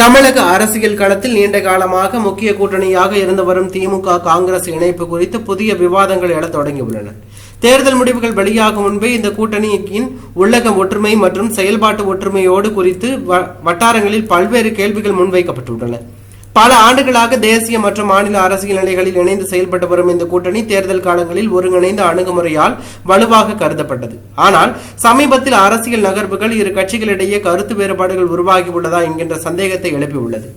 தமிழக அரசியல் களத்தில் நீண்ட காலமாக முக்கிய கூட்டணியாக இருந்து வரும் திமுக காங்கிரஸ் இணைப்பு குறித்து புதிய விவாதங்கள் எழத் தொடங்கியுள்ளன. தேர்தல் முடிவுகள் வெளியாகும் முன்பே இந்த கூட்டணியின் உள்ளக ஒற்றுமை மற்றும் செயல்பாட்டு ஒற்றுமையோடு குறித்து வட்டாரங்களில் பல்வேறு கேள்விகள் முன்வைக்கப்பட்டுள்ளன. பல ஆண்டுகளாக தேசிய மற்றும் மாநில அரசியல் நிலைகளில் இணைந்து செயல்பட்டு வரும் இந்த கூட்டணி தேர்தல் காலங்களில் ஒருங்கிணைந்த அணுகுமுறையால் வலுவாக கருதப்பட்டது. ஆனால் சமீபத்தில் அரசியல் நகர்வுகள் இரு கட்சிகளிடையே கருத்து வேறுபாடுகள் உருவாகியுள்ளதா என்கின்ற சந்தேகத்தை எழுப்பியுள்ளது.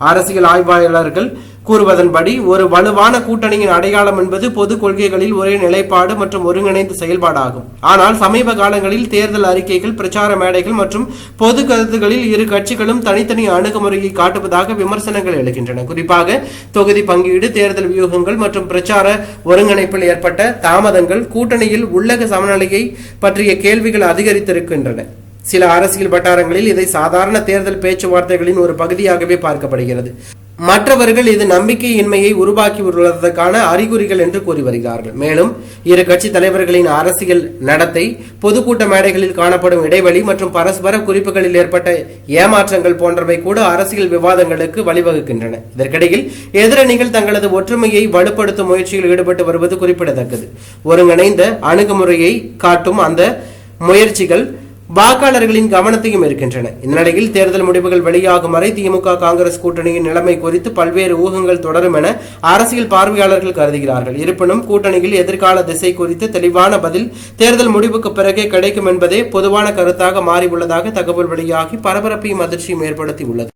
அரசியல் ஆய்வாளர்கள் கூறுவதன்படி ஒரு வலுவான கூட்டணியின் அடையாளம் என்பது பொது கொள்கைகளில் ஒரே நிலைப்பாடு மற்றும் ஒருங்கிணைந்த செயல்பாடாகும். ஆனால் சமீப காலங்களில் தேர்தல் அறிக்கைகள், பிரச்சார மேடைகள் மற்றும் பொது கருத்துகளில் இரு கட்சிகளும் தனித்தனி அணுகுமுறையை காட்டுவதாக விமர்சனங்கள் எழுகின்றன. குறிப்பாக தொகுதி பங்கீடு, தேர்தல் வியூகங்கள் மற்றும் பிரச்சார ஒருங்கிணைப்பில் ஏற்பட்ட தாமதங்கள் கூட்டணியில் உள்ளக சமநிலையை பற்றிய கேள்விகள் அதிகரித்திருக்கின்றன. சில அரசியல் வட்டாரங்களில் இதை சாதாரண தேர்தல் பேச்சுவார்த்தைகளின் ஒரு பகுதியாகவே பார்க்கப்படுகிறது. மற்றவர்கள் இது நம்பிக்கையின்மையை உருவாக்கியுள்ளதற்கான அறிகுறிகள் என்று கூறி வருகிறார்கள். மேலும் இரு கட்சி தலைவர்களின் அரசியல் நடத்தை, பொதுக்கூட்ட மேடைகளில் காணப்படும் இடைவெளி மற்றும் பரஸ்பர குறிப்புகளில் ஏற்பட்ட ஏமாற்றங்கள் போன்றவை கூட அரசியல் விவாதங்களுக்கு வழிவகுக்கின்றன. இதற்கிடையில் எதிரணிகள் தங்களது ஒற்றுமையை வலுப்படுத்தும் முயற்சியில் ஈடுபட்டு வருவது குறிப்பிடத்தக்கது. ஒருங்கிணைந்த அணுகுமுறையை காட்டும் அந்த முயற்சிகள் வாக்காளர்களின் கவனத்தையும் இருக்கின்றன. இந்த நிலையில் தேர்தல் முடிவுகள் வெளியாகும் வரை திமுக காங்கிரஸ் கூட்டணியின் நிலைமை குறித்து பல்வேறு ஊகங்கள் தொடரும் என அரசியல் பார்வையாளர்கள் கருதுகிறார்கள். இருப்பினும் கூட்டணியில் எதிர்கால திசை குறித்து தெளிவான பதில் தேர்தல் முடிவுக்கு பிறகே கிடைக்கும் என்பதே பொதுவான கருத்தாக மாறியுள்ளதாக தகவல் வெளியாகி பரபரப்பையும் அதிர்ச்சியும் ஏற்படுத்தியுள்ளது.